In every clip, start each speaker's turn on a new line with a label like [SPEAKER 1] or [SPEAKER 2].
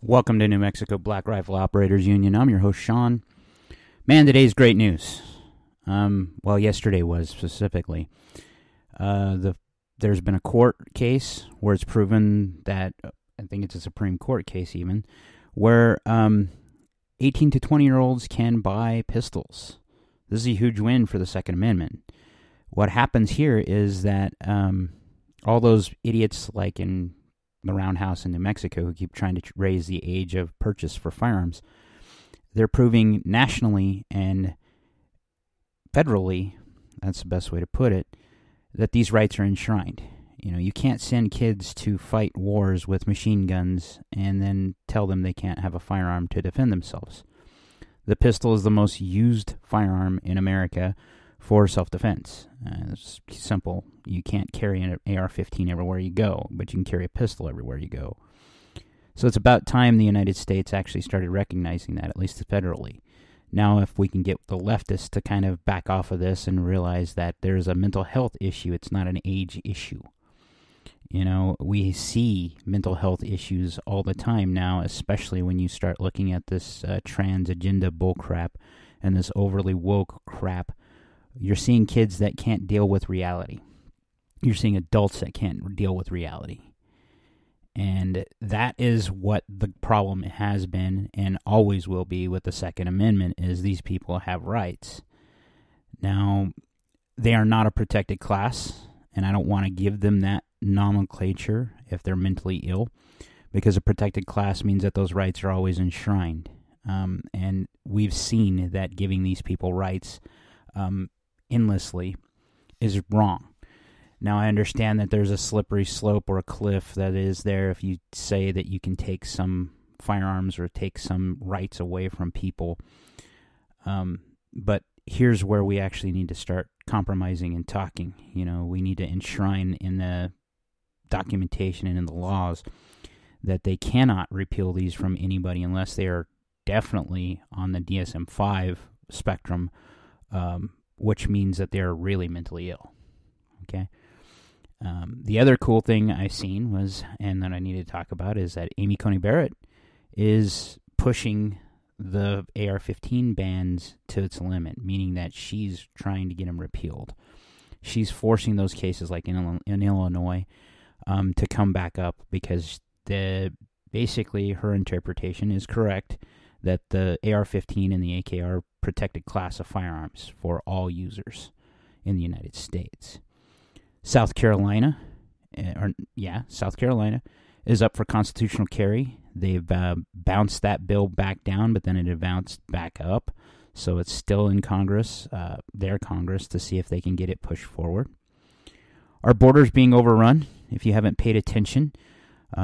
[SPEAKER 1] Welcome to New Mexico Black Rifle Operators Union. I'm your host, Sean. Man, today's great news. Well, yesterday was specifically. There's been a court case where it's proven that, I think it's a Supreme Court case even, where 18 to 20-year-olds can buy pistols. This is a huge win for the Second Amendment. What happens here is that all those idiots like in the Roundhouse in New Mexico who keep trying to raise the age of purchase for firearms, they're proving nationally and federally, that's the best way to put it, that these rights are enshrined. You know, you can't send kids to fight wars with machine guns and then tell them they can't have a firearm to defend themselves. The pistol is the most used firearm in America for self-defense. It's simple. You can't carry an AR-15 everywhere you go, but you can carry a pistol everywhere you go. So it's about time the United States actually started recognizing that, at least federally. Now, if we can get the leftists to kind of back off of this and realize that there's a mental health issue, it's not an age issue. You know, we see mental health issues all the time now, especially when you start looking at this trans agenda bullcrap and this overly woke crap. You're seeing kids that can't deal with reality. You're seeing adults that can't deal with reality. And that is what the problem has been and always will be with the Second Amendment, is these people have rights. Now, they are not a protected class, and I don't want to give them that nomenclature if they're mentally ill, because a protected class means that those rights are always enshrined. And we've seen that giving these people rights endlessly is wrong. Now, I understand that there's a slippery slope or a cliff that is there if you say that you can take some firearms or take some rights away from people. But here's where we actually need to start compromising and talking. You know, we need to enshrine in the documentation and in the laws that they cannot repeal these from anybody unless they are definitely on the DSM-5 spectrum, which means that they're really mentally ill. Okay. The other cool thing I've seen was, and that I need to talk about, is that Amy Coney Barrett is pushing the AR-15 bans to its limit, meaning that she's trying to get them repealed. She's forcing those cases, like in Illinois, to come back up because basically her interpretation is correct that the AR-15 and the AK are protected class of firearms for all users in the United States. South Carolina is up for constitutional carry. They've bounced that bill back down, but then it bounced back up. So it's still in Congress, their Congress, to see if they can get it pushed forward. Our border's being overrun. If you haven't paid attention,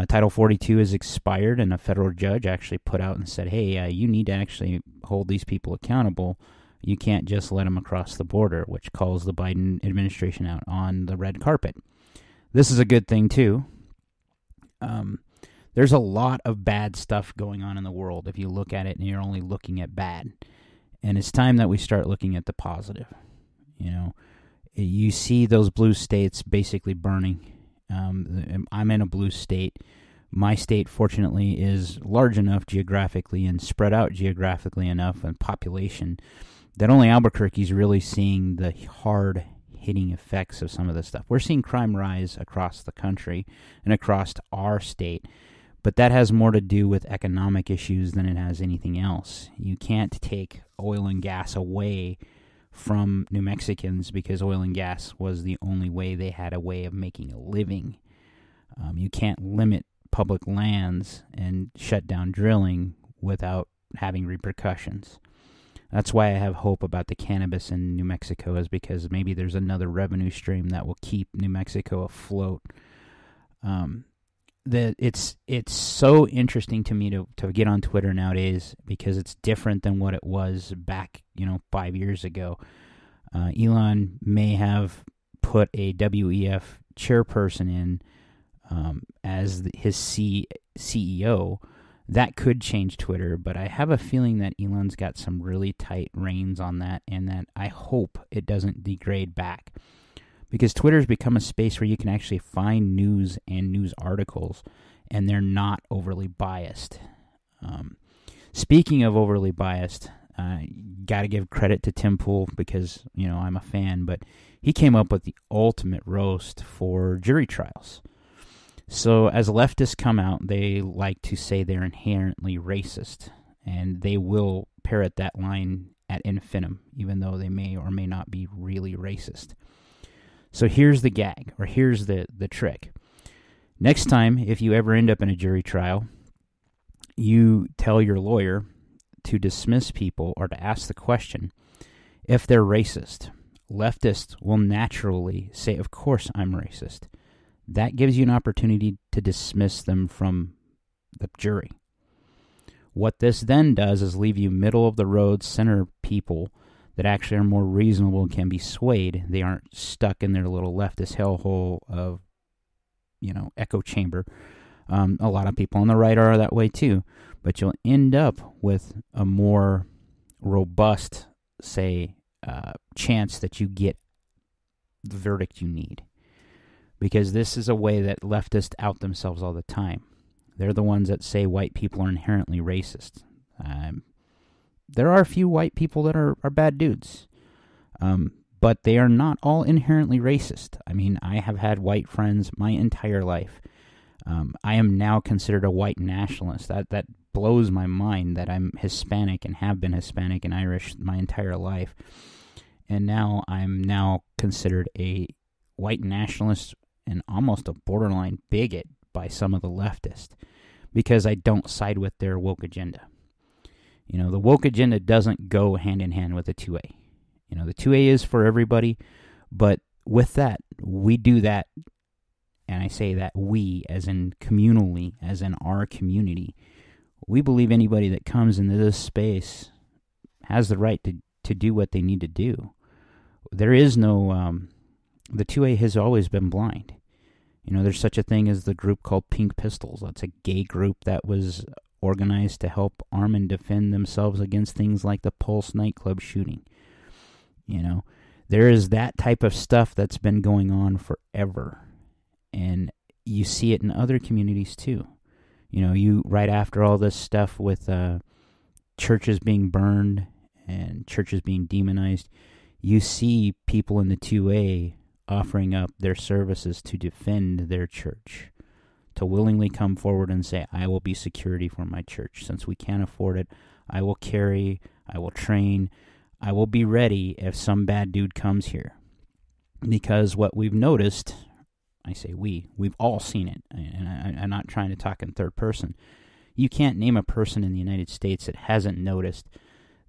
[SPEAKER 1] Title 42 is expired, and a federal judge actually put out and said, hey, you need to actually hold these people accountable. You can't just let them across the border, which calls the Biden administration out on the red carpet. This is a good thing, too. There's a lot of bad stuff going on in the world if you look at it and you're only looking at bad. And it's time that we start looking at the positive. You know, you see those blue states basically burning. I'm in a blue state. My state, fortunately, is large enough geographically and spread out geographically enough in population that only Albuquerque's really seeing the hard-hitting effects of some of this stuff. We're seeing crime rise across the country and across our state, but that has more to do with economic issues than it has anything else. You can't take oil and gas away from New Mexicans because oil and gas was the only way they had a way of making a living. You can't limit public lands and shut down drilling without having repercussions. That's why I have hope about the cannabis in New Mexico, is because maybe there's another revenue stream that will keep New Mexico afloat. That it's so interesting to me to get on Twitter nowadays, because it's different than what it was back 5 years ago. Elon may have put a WEF chairperson in as his CEO. That could change Twitter, but I have a feeling that Elon's got some really tight reins on that, and that I hope it doesn't degrade back. Because Twitter's become a space where you can actually find news and news articles, and they're not overly biased. Speaking of overly biased, got to give credit to Tim Pool because, I'm a fan, but he came up with the ultimate roast for jury trials. So as leftists come out, they like to say they're inherently racist, and they will parrot that line ad infinitum, even though they may or may not be really racist. So here's the gag, or here's the trick. Next time, if you ever end up in a jury trial, you tell your lawyer to dismiss people or to ask the question if they're racist. Leftists will naturally say, of course I'm racist. That gives you an opportunity to dismiss them from the jury. What this then does is leave you middle-of-the-road center people that actually are more reasonable and can be swayed. They aren't stuck in their little leftist hellhole of, echo chamber. A lot of people on the right are that way too. But you'll end up with a more robust, chance that you get the verdict you need. Because this is a way that leftists out themselves all the time. They're the ones that say white people are inherently racist. There are a few white people that are bad dudes. But they are not all inherently racist. I mean, I have had white friends my entire life. I am now considered a white nationalist. That blows my mind that I'm Hispanic and have been Hispanic and Irish my entire life. And now I'm considered a white nationalist and almost a borderline bigot by some of the leftists because I don't side with their woke agenda. The woke agenda doesn't go hand in hand with the 2A. The 2A is for everybody, but with that, we do that, and I say that we, as in communally, as in our community, we believe anybody that comes into this space has the right to do what they need to do. There is no, the 2A has always been blind. There's such a thing as the group called Pink Pistols. That's a gay group that was organized to help arm and defend themselves against things like the Pulse nightclub shooting. There is that type of stuff that's been going on forever. And you see it in other communities too. You right after all this stuff with churches being burned and churches being demonized, you see people in the 2A offering up their services to defend their church, to willingly come forward and say, I will be security for my church. Since we can't afford it, I will carry, I will train, I will be ready if some bad dude comes here. Because what we've noticed, I say we've all seen it, and I'm not trying to talk in third person. You can't name a person in the United States that hasn't noticed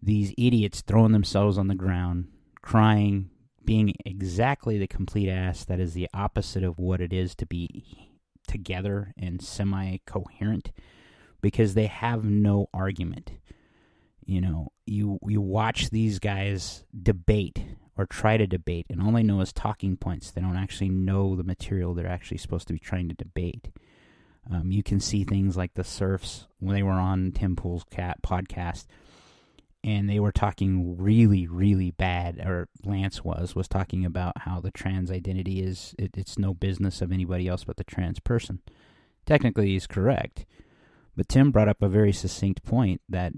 [SPEAKER 1] these idiots throwing themselves on the ground, crying, being exactly the complete ass that is the opposite of what it is to be together and semi-coherent, because they have no argument. You watch these guys debate or try to debate, and all they know is talking points. They don't actually know the material they're actually supposed to be trying to debate. You can see things like the Surfs when they were on Tim Pool's podcast, and they were talking really, really bad, or Lance was talking about how the trans identity is, it's no business of anybody else but the trans person. Technically, he's correct. But Tim brought up a very succinct point that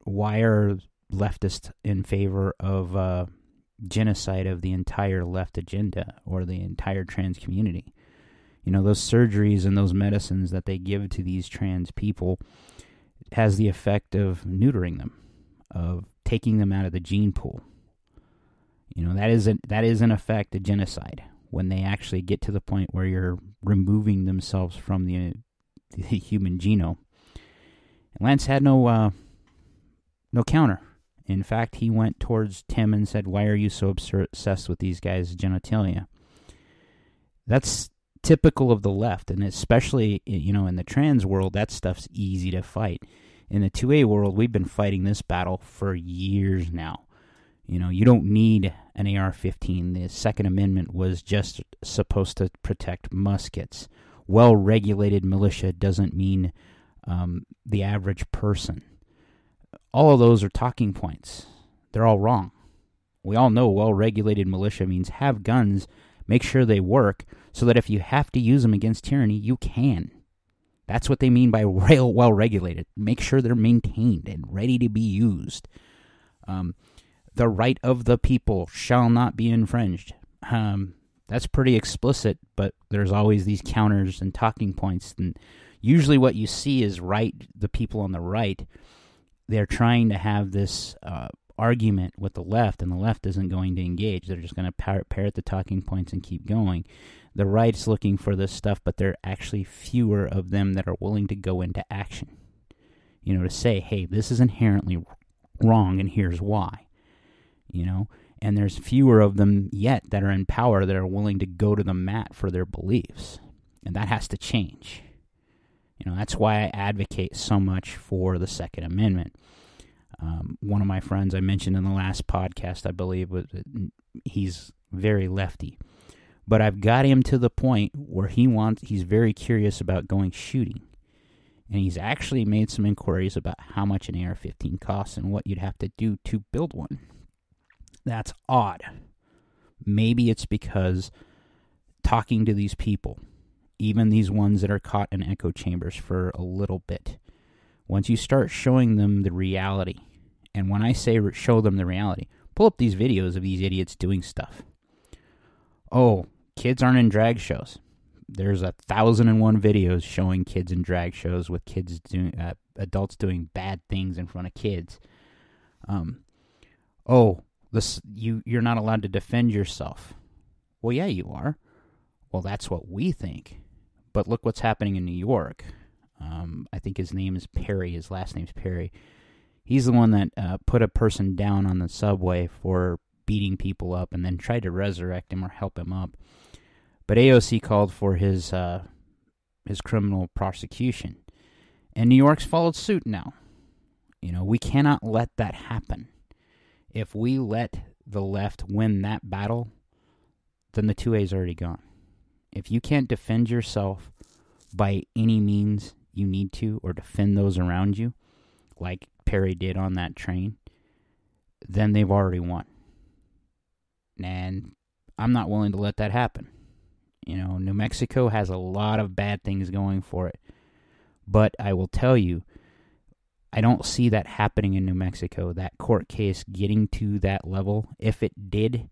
[SPEAKER 1] why are leftists in favor of genocide of the entire left agenda or the entire trans community? Those surgeries and those medicines that they give to these trans people has the effect of neutering them, of taking them out of the gene pool. That is in effect a genocide when they actually get to the point where you're removing themselves from the human genome. Lance had no counter. In fact, he went towards Tim and said, why are you so obsessed with these guys' genitalia? That's typical of the left, and especially, in the trans world, that stuff's easy to fight. In the 2A world, we've been fighting this battle for years now. You don't need an AR-15. The Second Amendment was just supposed to protect muskets. Well-regulated militia doesn't mean the average person. All of those are talking points. They're all wrong. We all know well-regulated militia means have guns, make sure they work, so that if you have to use them against tyranny, you can. That's what they mean by well regulated. Make sure they're maintained and ready to be used. The right of the people shall not be infringed. That's pretty explicit, but there's always these counters and talking points. And usually what you see is the people on the right, they're trying to have this argument with the left, and the left isn't going to engage. They're just going to parrot the talking points and keep going. The right's looking for this stuff, but there are actually fewer of them that are willing to go into action. To say, hey, this is inherently wrong, and here's why. And there's fewer of them yet that are in power that are willing to go to the mat for their beliefs. And that has to change. That's why I advocate so much for the Second Amendment. One of my friends I mentioned in the last podcast, I believe, he's very lefty. But I've got him to the point where he's very curious about going shooting. And he's actually made some inquiries about how much an AR-15 costs and what you'd have to do to build one. That's odd. Maybe it's because talking to these people, even these ones that are caught in echo chambers for a little bit, once you start showing them the reality, and when I say show them the reality, pull up these videos of these idiots doing stuff. Oh, kids aren't in drag shows. There's 1,001 videos showing kids in drag shows with kids doing, adults doing bad things in front of kids. You're not allowed to defend yourself. Well, yeah, you are. Well, that's what we think. But look what's happening in New York. I think his name is Perry. His last name's Perry. He's the one that put a person down on the subway for beating people up and then tried to resurrect him or help him up. But AOC called for his criminal prosecution. And New York's followed suit now. We cannot let that happen. If we let the left win that battle, then the 2A's already gone. If you can't defend yourself by any means you need to, or defend those around you, like Perry did on that train, then they've already won. And I'm not willing to let that happen. New Mexico has a lot of bad things going for it. But I will tell you, I don't see that happening in New Mexico, that court case getting to that level. If it did,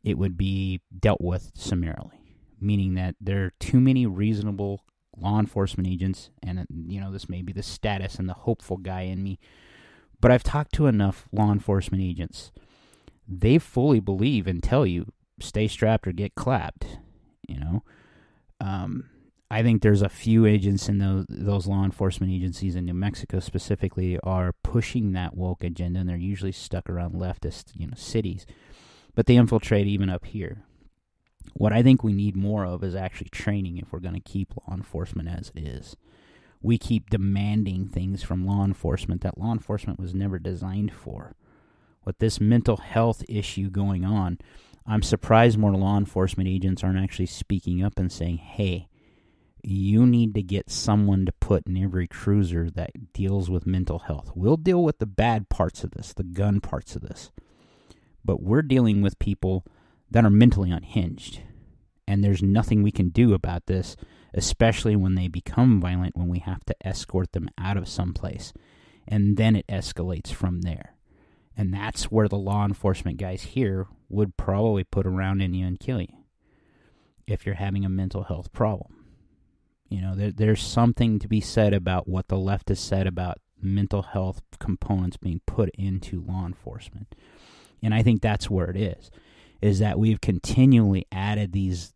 [SPEAKER 1] it would be dealt with summarily, meaning that there are too many reasonable law enforcement agents, and this may be the status and the hopeful guy in me, but I've talked to enough law enforcement agents. They fully believe and tell you, stay strapped or get clapped. I think there's a few agents in those law enforcement agencies in New Mexico specifically are pushing that woke agenda, and they're usually stuck around leftist, cities. But they infiltrate even up here. What I think we need more of is actually training if we're going to keep law enforcement as it is. We keep demanding things from law enforcement that law enforcement was never designed for. With this mental health issue going on, I'm surprised more law enforcement agents aren't actually speaking up and saying, hey, you need to get someone to put in every cruiser that deals with mental health. We'll deal with the bad parts of this, the gun parts of this. But we're dealing with people that are mentally unhinged. And there's nothing we can do about this, especially when they become violent, when we have to escort them out of someplace. And then it escalates from there. And that's where the law enforcement guys here would probably put a round in you and kill you if you're having a mental health problem. There's something to be said about what the left has said about mental health components being put into law enforcement. And I think that's where it is that we've continually added these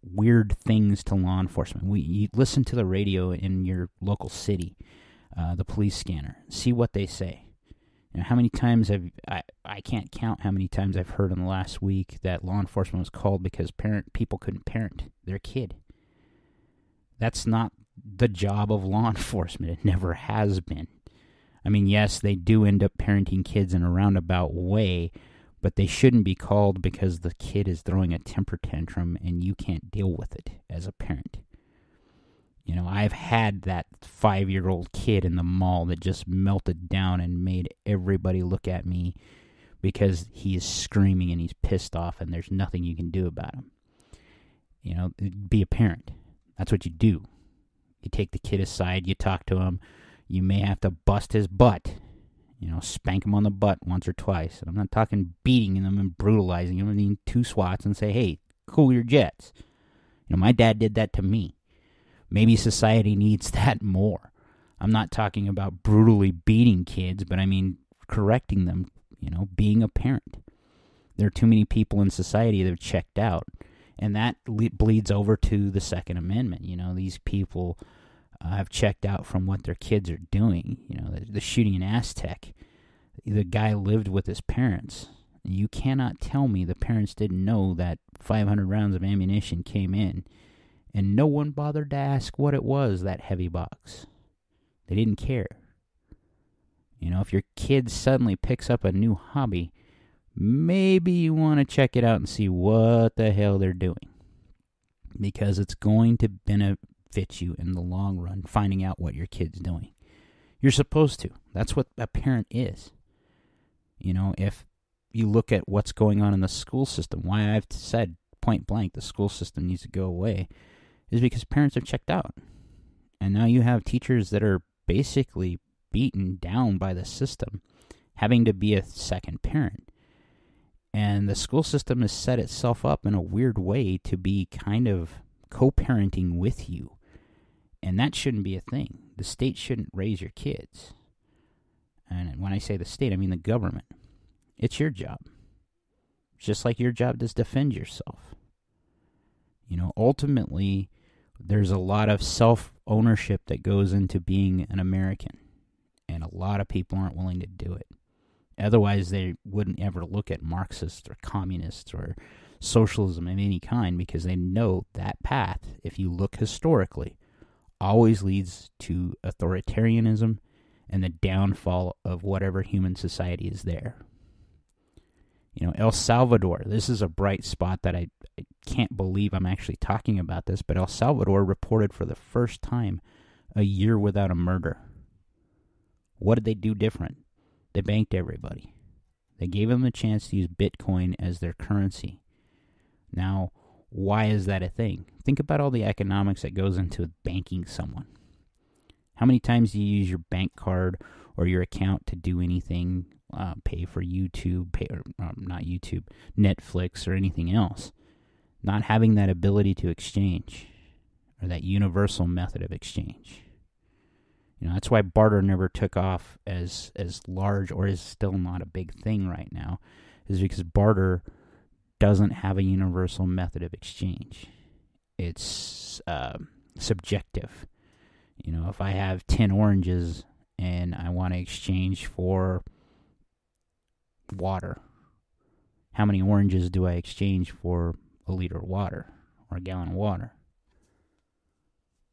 [SPEAKER 1] weird things to law enforcement. You listen to the radio in your local city, the police scanner, see what they say. How many times I can't count how many times I've heard in the last week that law enforcement was called because people couldn't parent their kid. That's not the job of law enforcement. It never has been. I mean, yes, they do end up parenting kids in a roundabout way, but they shouldn't be called because the kid is throwing a temper tantrum and you can't deal with it as a parent. I've had that 5-year-old kid in the mall that just melted down and made everybody look at me because he is screaming and he's pissed off and there's nothing you can do about him. Be a parent. That's what you do. You take the kid aside, you talk to him. You may have to bust his butt. Spank him on the butt once or twice. And I'm not talking beating them and brutalizing him. I mean 2 swats and say, hey, cool your jets. My dad did that to me. Maybe society needs that more. I'm not talking about brutally beating kids, but I mean correcting them, being a parent. There are too many people in society that have checked out. And that bleeds over to the Second Amendment. These people have checked out from what their kids are doing. The shooting in Aztec, the guy lived with his parents. You cannot tell me the parents didn't know that 500 rounds of ammunition came in, and no one bothered to ask what it was, that heavy box. They didn't care. If your kid suddenly picks up a new hobby, maybe you want to check it out and see what the hell they're doing. Because it's going to benefit you in the long run, finding out what your kid's doing. You're supposed to. That's what a parent is. If you look at what's going on in the school system, why I've said point blank the school system needs to go away, is because parents have checked out. And now you have teachers that are basically beaten down by the system, having to be a second parent. And the school system has set itself up in a weird way to be kind of co-parenting with you. And that shouldn't be a thing. The state shouldn't raise your kids. And when I say the state, I mean the government. It's your job. Just like your job is to defend yourself. Ultimately, there's a lot of self-ownership that goes into being an American. And a lot of people aren't willing to do it. Otherwise, they wouldn't ever look at Marxists or communists or socialism of any kind, because they know that path, if you look historically, always leads to authoritarianism and the downfall of whatever human society is there. El Salvador, this is a bright spot that I can't believe I'm actually talking about this, but El Salvador reported for the first time a year without a murder. What did they do different? They banked everybody. They gave them the chance to use Bitcoin as their currency. Now, why is that a thing? Think about all the economics that goes into banking someone. How many times do you use your bank card or your account to do anything, pay for YouTube, not YouTube, Netflix or anything else? Not having that ability to exchange, or that universal method of exchange. That's why barter never took off as large, or is still not a big thing right now, is because barter doesn't have a universal method of exchange. It's subjective. If I have 10 oranges and I want to exchange for water, how many oranges do I exchange for a liter of water or a gallon of water?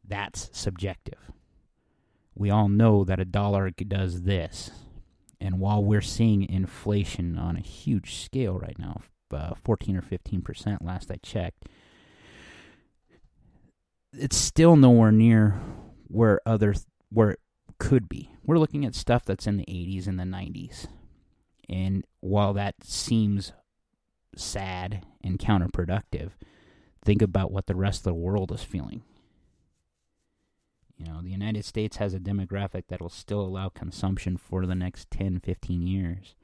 [SPEAKER 1] That's subjective. We all know that a dollar does this. And while we're seeing inflation on a huge scale right now, 14 or 15% last I checked, it's still nowhere near where it could be. We're looking at stuff that's in the 80s and the 90s. And while that seems sad and counterproductive, think about what the rest of the world is feeling. The United States has a demographic that will still allow consumption for the next 10, 15 years.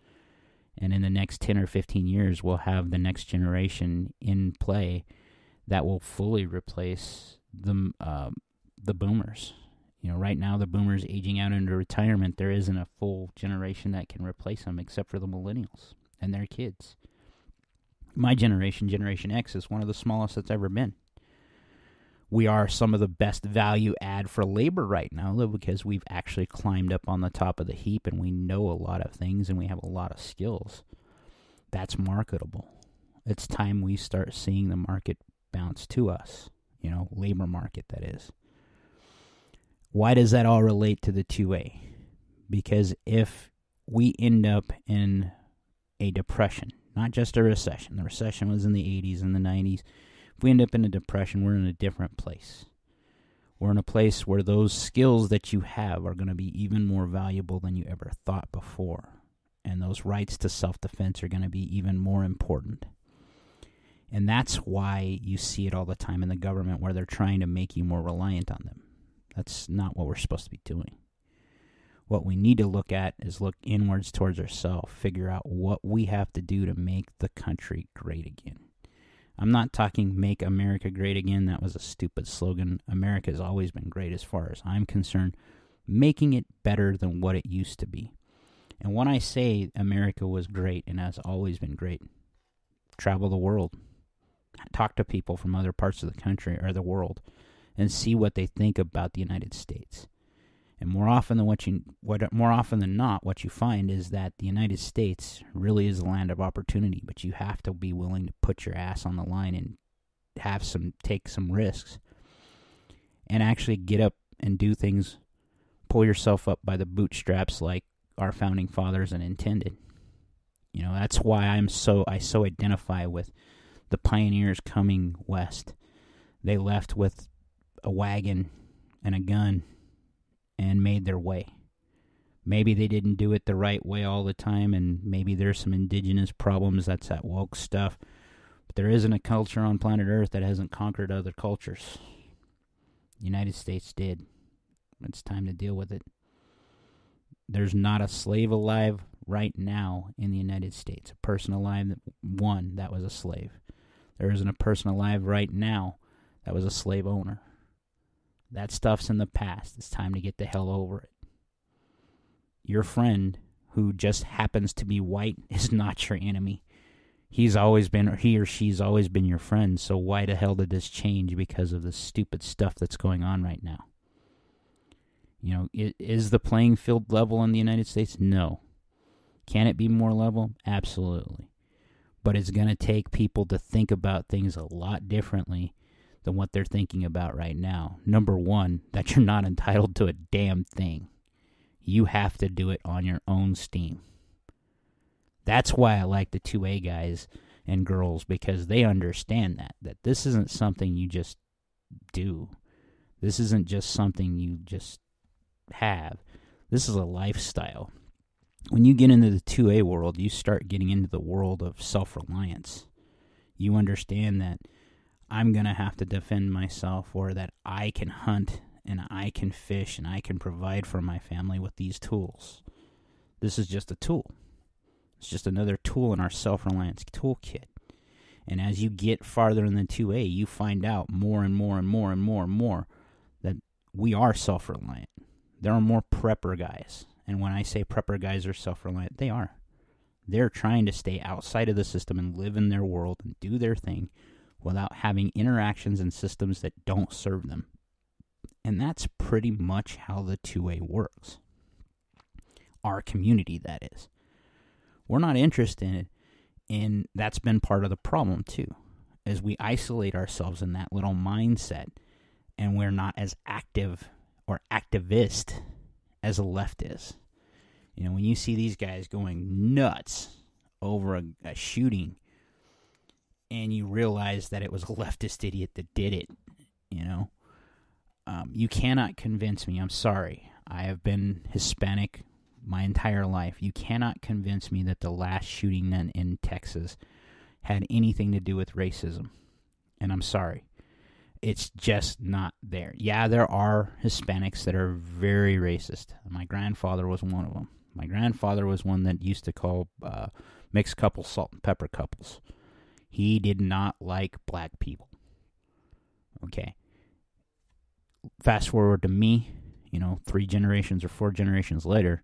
[SPEAKER 1] And in the next 10 or 15 years, we'll have the next generation in play that will fully replace the boomers. Right now, the boomers aging out into retirement, there isn't a full generation that can replace them except for the millennials and their kids. My generation, Generation X, is one of the smallest that's ever been. We are some of the best value add for labor right now, though, because we've actually climbed up on the top of the heap and we know a lot of things and we have a lot of skills. That's marketable. It's time we start seeing the market bounce to us. Labor market, that is. Why does that all relate to the 2A? Because if we end up in a depression, not just a recession, the recession was in the 80s and the 90s, if we end up in a depression, we're in a different place. We're in a place where those skills that you have are going to be even more valuable than you ever thought before. And those rights to self-defense are going to be even more important. And that's why you see it all the time in the government, where they're trying to make you more reliant on them. That's not what we're supposed to be doing. What we need to look at is look inwards towards ourselves, figure out what we have to do to make the country great again. I'm not talking make America great again. That was a stupid slogan. America has always been great as far as I'm concerned. Making it better than what it used to be. And when I say America was great and has always been great, travel the world. Talk to people from other parts of the country or the world and see what they think about the United States. And more often than not, what you find is that the United States really is a land of opportunity, but you have to be willing to put your ass on the line and take some risks and actually get up and do things, pull yourself up by the bootstraps like our founding fathers and intended. You know, that's why I so identify with the pioneers coming west. They left with a wagon and a gun and made their way. Maybe they didn't do it the right way all the time, and maybe there's some indigenous problems. That's that woke stuff. But there isn't a culture on planet Earth that hasn't conquered other cultures. The United States did. It's time to deal with it. There's not a slave alive right now in the United States. A person alive that was a slave. There isn't a person alive right now that was a slave owner. That stuff's in the past. It's time to get the hell over it. Your friend, who just happens to be white, is not your enemy. He or she's always been your friend, so why the hell did this change because of the stupid stuff that's going on right now? You know, is the playing field level in the United States? No. Can it be more level? Absolutely. But it's going to take people to think about things a lot differently than what they're thinking about right now. Number one, that you're not entitled to a damn thing. You have to do it on your own steam. That's why I like the 2A guys and girls, because they understand that this isn't something you just do. This isn't just something you just have. This is a lifestyle. When you get into the 2A world, you start getting into the world of self-reliance. You understand that I'm going to have to defend myself, or that I can hunt and I can fish and I can provide for my family with these tools. This is just a tool. It's just another tool in our self-reliance toolkit. And as you get farther in the 2A, you find out more and more and more and more and more that we are self-reliant. There are more prepper guys. And when I say prepper guys are self-reliant, they are. They're trying to stay outside of the system and live in their world and do their thing without having interactions and systems that don't serve them. And that's pretty much how the 2A works. Our community, that is. We're not interested in, that's been part of the problem too, as we isolate ourselves in that little mindset, and we're not as active or activist as a left is. You know, when you see these guys going nuts over a shooting, and you realize that it was a leftist idiot that did it, you know, you cannot convince me. I'm sorry. I have been Hispanic my entire life. You cannot convince me that the last shooting in Texas had anything to do with racism. And I'm sorry. It's just not there. Yeah, there are Hispanics that are very racist. My grandfather was one of them. My grandfather was one that used to call mixed couples salt and pepper couples. He did not like black people. Okay. Fast forward to me, 3 generations or 4 generations later,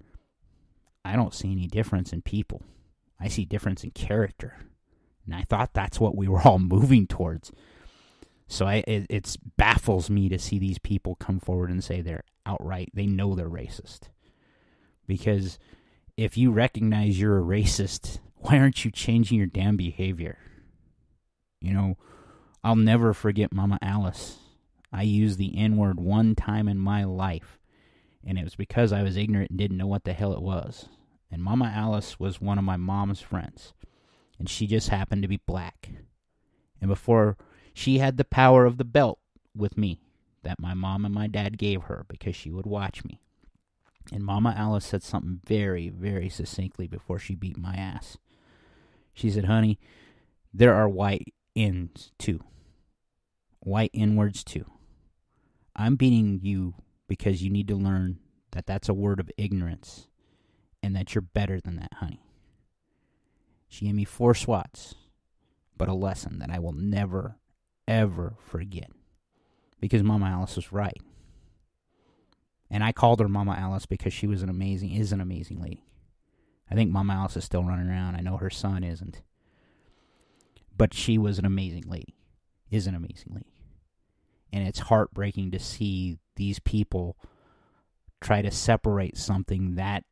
[SPEAKER 1] I don't see any difference in people. I see difference in character. And I thought that's what we were all moving towards. So it baffles me to see these people come forward and say they know they're racist. Because if you recognize you're a racist, why aren't you changing your damn behavior? I'll never forget Mama Alice. I used the N-word one time in my life, and it was because I was ignorant and didn't know what the hell it was. And Mama Alice was one of my mom's friends, and she just happened to be black. And before, she had the power of the belt with me that my mom and my dad gave her because she would watch me. And Mama Alice said something very, very succinctly before she beat my ass. She said, "Honey, there are white N's too. White N-words too. I'm beating you because you need to learn that that's a word of ignorance and that you're better than that, honey. She gave me 4 swats, but a lesson that I will never, ever forget. Because Mama Alice was right. And I called her Mama Alice because she was an amazing lady. I think Mama Alice is still running around. I know her son isn't. But she was an amazing lady. Is an amazing lady. And it's heartbreaking to see these people try to separate something that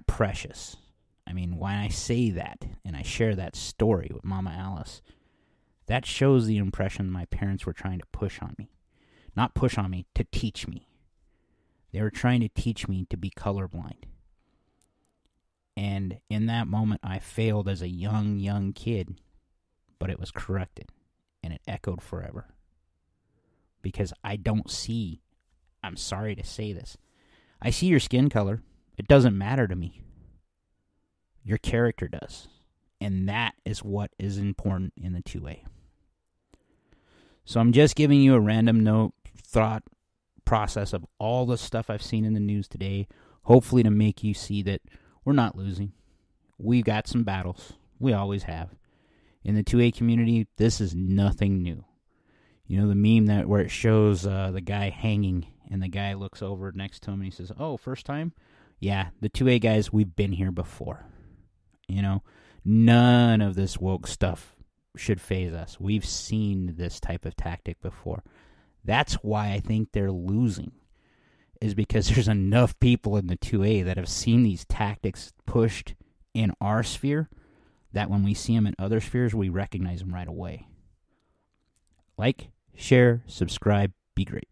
[SPEAKER 1] precious. I mean, when I say that and I share that story with Mama Alice, that shows the impression my parents were trying to push on me. Not push on me, to teach me. They were trying to teach me to be colorblind. And in that moment, I failed as a young kid, but it was corrected, and it echoed forever. Because I don't see, I'm sorry to say this, I see your skin color. It doesn't matter to me. Your character does. And that is what is important in the 2A. So I'm just giving you a random thought process of all the stuff I've seen in the news today, hopefully to make you see that we're not losing. We've got some battles. We always have. In the 2A community, this is nothing new. You know the meme where it shows the guy hanging and the guy looks over next to him and he says, "Oh, first time?" Yeah, the 2A guys, we've been here before. You know, none of this woke stuff should faze us. We've seen this type of tactic before. That's why I think they're losing, is because there's enough people in the 2A that have seen these tactics pushed in our sphere that when we see them in other spheres, we recognize them right away. Like, share, subscribe, be great.